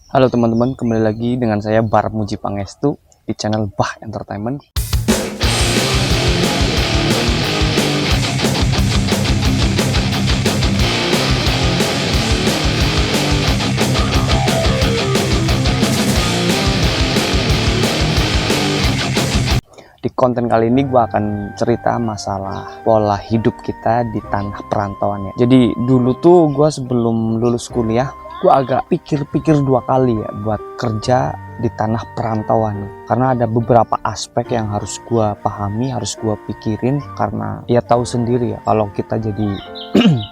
Halo teman-teman, kembali lagi dengan saya Bar Muji Pangestu di channel Bah Entertainment. Di konten kali ini gue akan cerita masalah pola hidup kita di tanah perantauan ya. Jadi dulu tuh gue sebelum lulus kuliah, gue agak pikir-pikir dua kali ya buat kerja di tanah perantauan. Karena ada beberapa aspek yang harus gue pahami, harus gue pikirin. Karena ya tahu sendiri ya, kalau kita jadi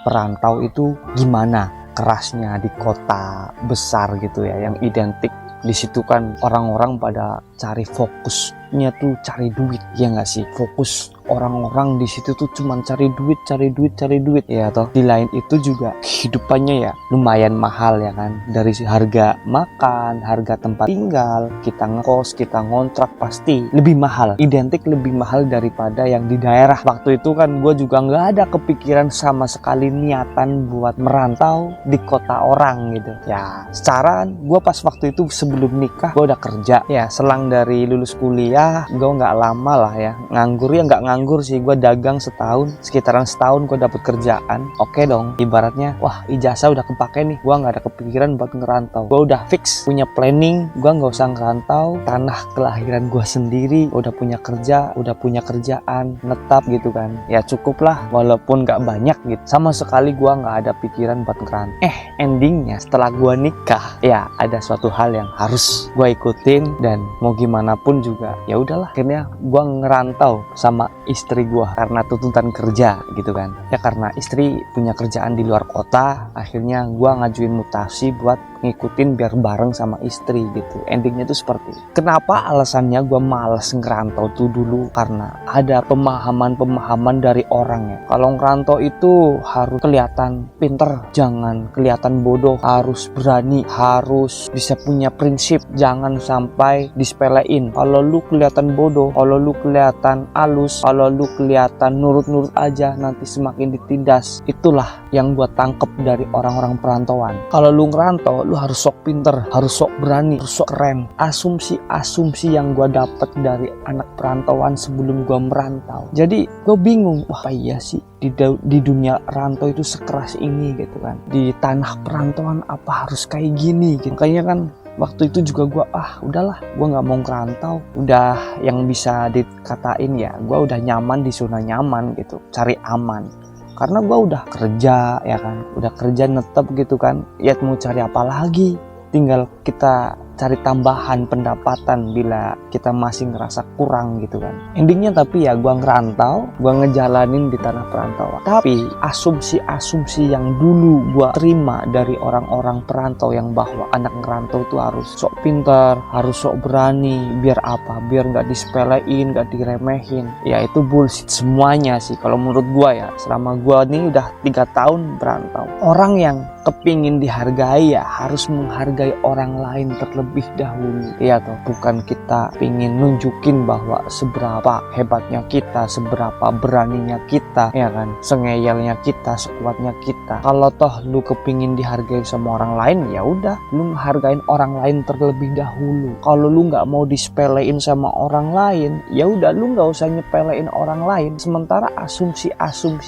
perantau itu gimana kerasnya di kota besar gitu ya, yang identik. Di situ kan orang-orang pada cari fokusnya tuh cari duit, ya nggak sih? Fokus orang-orang di situ tuh cuman cari duit ya toh. Di lain itu juga kehidupannya ya lumayan mahal ya kan, dari harga makan, harga tempat tinggal, kita ngekos, kita ngontrak pasti lebih mahal, identik lebih mahal daripada yang di daerah. Waktu itu kan gue juga nggak ada kepikiran sama sekali niatan buat merantau di kota orang gitu ya. Secara gue pas waktu itu sebelum nikah gue udah kerja ya, selang dari lulus kuliah gue nggak lama lah ya nganggur, ya nggak nganggur sih, gue dagang sekitaran setahun gue dapet kerjaan. Oke dong, ibaratnya wah ijazah udah kepake nih, gue nggak ada kepikiran buat ngerantau. Gue udah fix punya planning, gue nggak usah ngerantau, tanah kelahiran gue sendiri, udah punya kerja, udah punya kerjaan netap gitu kan, ya cukup lah walaupun nggak banyak gitu. Sama sekali gue nggak ada pikiran buat ngerantau. Endingnya setelah gue nikah ya ada suatu hal yang harus gue ikutin, dan mau gimana pun juga ya udahlah, akhirnya gue ngerantau sama istri gue karena tuntutan kerja gitu kan ya. Karena istri punya kerjaan di luar kota, akhirnya gue ngajuin mutasi buat ngikutin biar bareng sama istri gitu. Endingnya tuh seperti itu. Kenapa alasannya gue males ngerantau tuh dulu, karena ada pemahaman dari orang ya, kalau ngerantau itu harus kelihatan pinter, jangan kelihatan bodoh, harus berani, harus bisa punya prinsip, jangan sampai disepelein. Kalau lu kelihatan bodoh, kalau lu kelihatan halus, kalau lu kelihatan nurut-nurut aja, nanti semakin ditindas. Itulah yang gue tangkep dari orang-orang perantauan. Kalau lu ngerantau, lu harus sok pinter, harus sok berani, harus sok keren. Asumsi yang gue dapet dari anak perantauan sebelum gue merantau. Jadi gue bingung, wah iya sih di dunia rantau itu sekeras ini gitu kan. Di tanah perantauan apa harus kayak gini gitu. Kayaknya kan waktu itu juga gue udahlah, gue nggak mau ngerantau. Udah yang bisa dikatain ya, gue udah nyaman di zona nyaman gitu, cari aman. Karena gue udah kerja ya kan, udah kerja netep gitu kan, ya mau cari apa lagi, tinggal kita cari tambahan pendapatan bila kita masih ngerasa kurang gitu kan. Endingnya tapi ya gue ngerantau, gue ngejalanin di tanah perantauan. Tapi asumsi yang dulu gue terima dari orang-orang perantau yang bahwa anak ngerantau itu harus sok pintar, harus sok berani, biar apa? Biar nggak disepelein, nggak diremehin. Ya itu bullshit semuanya sih kalau menurut gue ya. Selama gue nih udah 3 tahun berantau, orang yang kepingin dihargai ya harus menghargai orang lain terlebih dahulu ya toh. Bukan kita pingin nunjukin bahwa seberapa hebatnya kita, seberapa beraninya kita ya kan, sengeyelnya kita, sekuatnya kita. Kalau toh lu kepingin dihargai sama orang lain, ya udah lu menghargain orang lain terlebih dahulu. Kalau lu nggak mau disepelein sama orang lain, ya udah lu nggak usah nyepelein orang lain. Sementara asumsi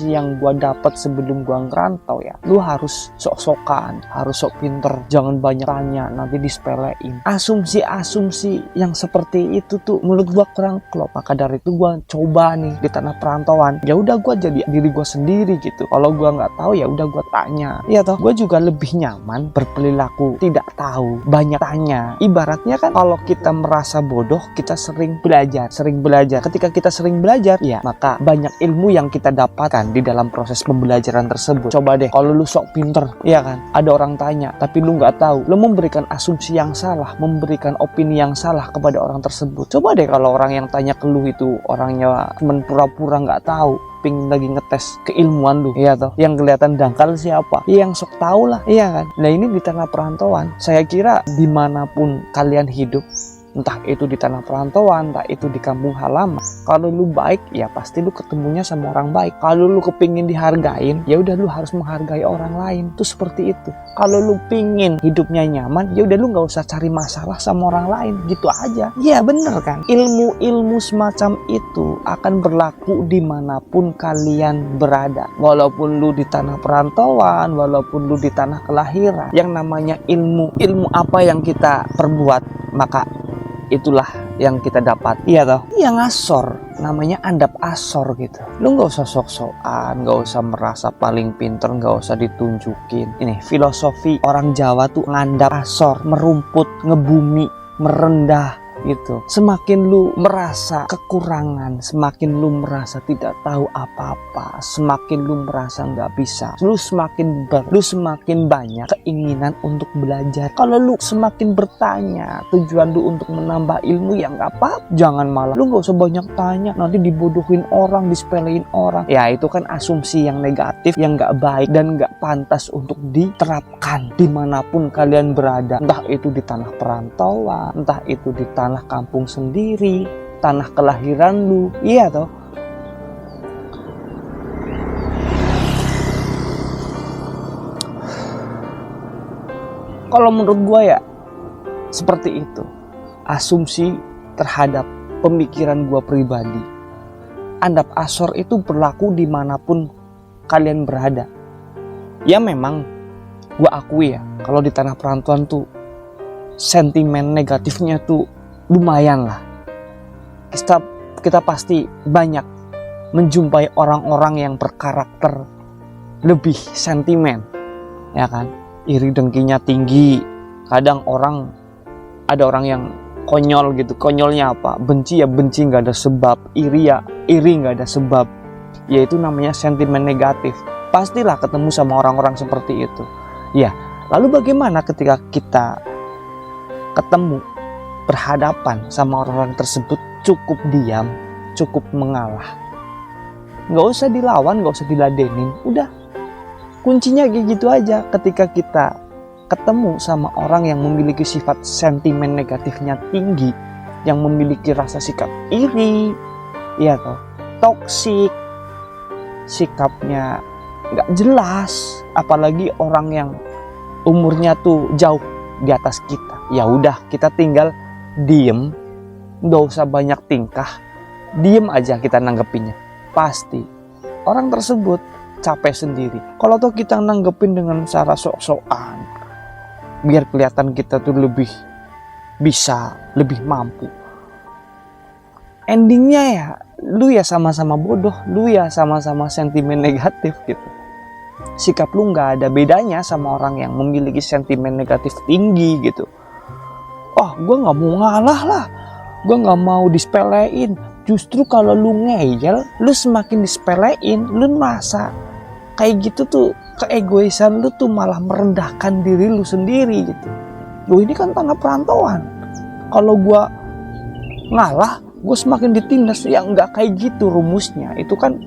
yang gua dapat sebelum gua ngerantau ya, lu harus sok-sokan, harus sok pinter, jangan banyak tanya, nanti disepelein. Asumsi yang seperti itu tuh menurut gua kurang klop. Maka dari itu gua coba nih di tanah perantauan, ya udah gua jadi diri gua sendiri gitu. Kalau gua nggak tahu ya udah gua tanya. Iya toh, gua juga lebih nyaman berperilaku tidak tahu, banyak tanya. Ibaratnya kan kalau kita merasa bodoh, kita sering belajar. Ketika kita sering belajar, ya maka banyak ilmu yang kita dapatkan di dalam proses pembelajaran tersebut. Coba deh kalau lu sok pinter, ya kan, ada orang tanya tapi lu nggak tahu, lu memberikan asumsi yang salah, memberikan opini yang salah kepada orang tersebut. Coba deh kalau orang yang tanya ke lu itu orangnya cuma pura-pura nggak tahu, pingin lagi ngetes keilmuan lu, iya toh. Yang kelihatan dangkal siapa? Yang sok tahu lah, iya kan. Nah ini di tanah perantauan, saya kira dimanapun kalian hidup, Entah itu di tanah perantauan, entah itu di kampung halaman. Kalau lu baik, ya pasti lu ketemunya sama orang baik. Kalau lu kepingin dihargain, ya udah lu harus menghargai orang lain. Itu seperti itu. Kalau lu pingin hidupnya nyaman, ya udah lu nggak usah cari masalah sama orang lain. Gitu aja. Ya bener kan? Ilmu-ilmu semacam itu akan berlaku dimanapun kalian berada. Walaupun lu di tanah perantauan, walaupun lu di tanah kelahiran. Yang namanya ilmu apa yang kita perbuat, maka itulah yang kita dapat. Iya toh? Iya, ngasor. Namanya andap asor gitu. Lu gak usah sok-sokan, gak usah merasa paling pinter, gak usah ditunjukin. Ini filosofi orang Jawa tuh ngandap asor, merumput, ngebumi, merendah gitu. Semakin lu merasa kekurangan, semakin lu merasa tidak tahu apa-apa, semakin lu merasa nggak bisa, lu semakin banyak keinginan untuk belajar. Kalau lu semakin bertanya, tujuan lu untuk menambah ilmu, ya nggak apa-apa. Jangan malah lu nggak usah banyak tanya, nanti dibodohin orang, disepelein orang. Ya itu kan asumsi yang negatif, yang nggak baik dan nggak pantas untuk diterapkan dimanapun kalian berada. Entah itu di tanah perantauan, entah itu di tanah kampung sendiri, tanah kelahiran lu. Iya toh? Kalau menurut gue ya seperti itu. Asumsi terhadap pemikiran gue pribadi. Andap asor itu berlaku dimanapun kalian berada. Ya memang gue akui ya, kalau di tanah perantauan tuh sentimen negatifnya tuh lumayan lah. Kita pasti banyak menjumpai orang-orang yang berkarakter lebih sentimen, ya kan? Iri dengkinya tinggi. Kadang ada orang yang konyol gitu. Konyolnya apa? Benci ya benci nggak ada sebab. Iri ya iri nggak ada sebab. Yaitu namanya sentimen negatif. Pastilah ketemu sama orang-orang seperti itu. Ya, lalu bagaimana ketika kita ketemu, berhadapan sama orang-orang tersebut? Cukup diam, cukup mengalah. Nggak usah dilawan, nggak usah diladenin. Udah, kuncinya kayak gitu aja. Ketika kita ketemu sama orang yang memiliki sifat sentimen negatifnya tinggi, yang memiliki rasa sikap iri, ya toh, toksik, sikapnya nggak jelas, apalagi orang yang umurnya tuh jauh di atas kita. Ya udah, kita tinggal diem, nggak usah banyak tingkah, diem aja kita nanggepinnya. Pasti orang tersebut capek sendiri. Kalau tuh kita nanggepin dengan cara sok-sokan, biar kelihatan kita tuh lebih bisa, lebih mampu, endingnya ya lu ya sama-sama bodoh, lu ya sama-sama sentimen negatif gitu. Sikap lu nggak ada bedanya sama orang yang memiliki sentimen negatif tinggi gitu. Oh, gue nggak mau ngalah lah, gue nggak mau disepelein. Justru kalau lu ngeyel, lu semakin disepelein, lu merasa kayak gitu tuh, keegoisan lu tuh malah merendahkan diri lu sendiri gitu. Loh, ini kan tanah perantauan. Kalau gue ngalah, gue semakin ditindas. Ya nggak kayak gitu rumusnya. Itu kan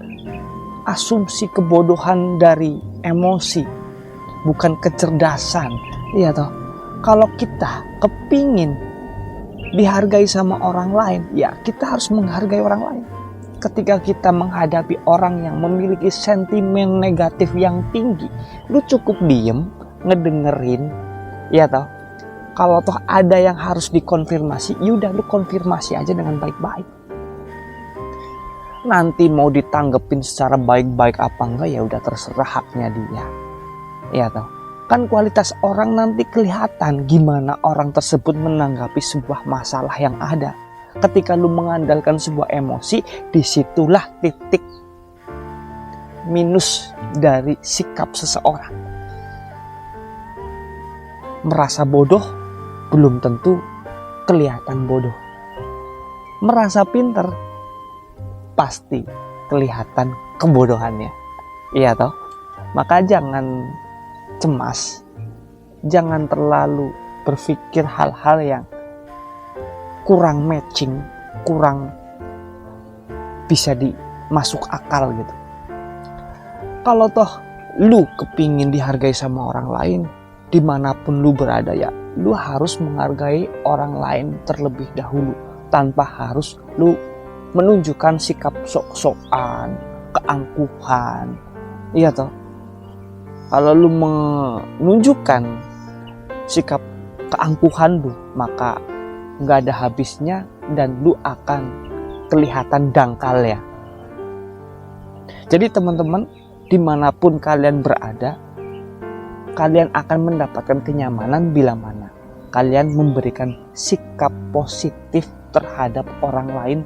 asumsi kebodohan dari emosi, bukan kecerdasan. Iya toh. Kalau kita kepingin dihargai sama orang lain, ya kita harus menghargai orang lain. Ketika kita menghadapi orang yang memiliki sentimen negatif yang tinggi, lu cukup diem, ngedengerin, ya toh. Kalau toh ada yang harus dikonfirmasi, yaudah lu konfirmasi aja dengan baik-baik. Nanti mau ditanggepin secara baik-baik apa enggak, ya udah terserah haknya dia. Ya toh. Kan kualitas orang nanti kelihatan gimana orang tersebut menanggapi sebuah masalah yang ada. Ketika lu mengandalkan sebuah emosi, disitulah titik minus dari sikap seseorang. Merasa bodoh belum tentu kelihatan bodoh. Merasa pinter pasti kelihatan kebodohannya. Iya toh? Maka jangan cemas, jangan terlalu berpikir hal-hal yang kurang matching, kurang bisa dimasuk akal gitu. Kalau toh lu kepingin dihargai sama orang lain, dimanapun lu berada ya, lu harus menghargai orang lain terlebih dahulu, tanpa harus lu menunjukkan sikap sok-sokan, keangkuhan. Iya toh, kalau lu menunjukkan sikap keangkuhan lu, maka nggak ada habisnya dan lu akan kelihatan dangkal ya. Jadi teman-teman, dimanapun kalian berada, kalian akan mendapatkan kenyamanan bila mana kalian memberikan sikap positif terhadap orang lain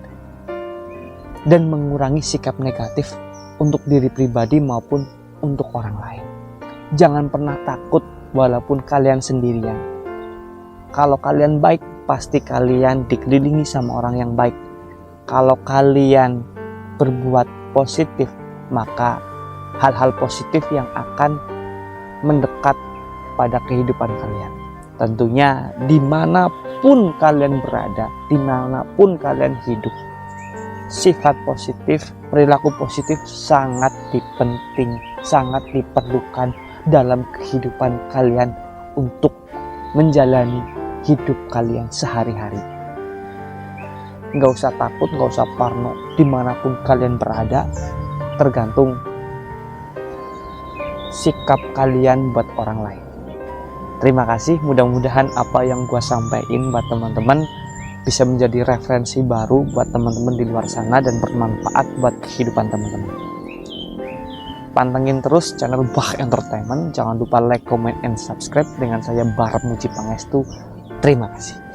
dan mengurangi sikap negatif untuk diri pribadi maupun untuk orang lain. Jangan pernah takut walaupun kalian sendirian. Kalau kalian baik, pasti kalian dikelilingi sama orang yang baik. Kalau kalian berbuat positif, maka hal-hal positif yang akan mendekat pada kehidupan kalian. Tentunya dimanapun kalian berada, dimanapun kalian hidup, sifat positif, perilaku positif sangat penting, sangat diperlukan dalam kehidupan kalian untuk menjalani hidup kalian sehari-hari. Nggak usah takut, nggak usah parno, dimanapun kalian berada, tergantung sikap kalian buat orang lain. Terima kasih, mudah-mudahan apa yang gue sampaikan buat teman-teman bisa menjadi referensi baru buat teman-teman di luar sana dan bermanfaat buat kehidupan teman-teman. Pantengin terus channel Bah Entertainment, jangan lupa like, comment, and subscribe. Dengan saya Barat Muji Pangestu. Terima kasih.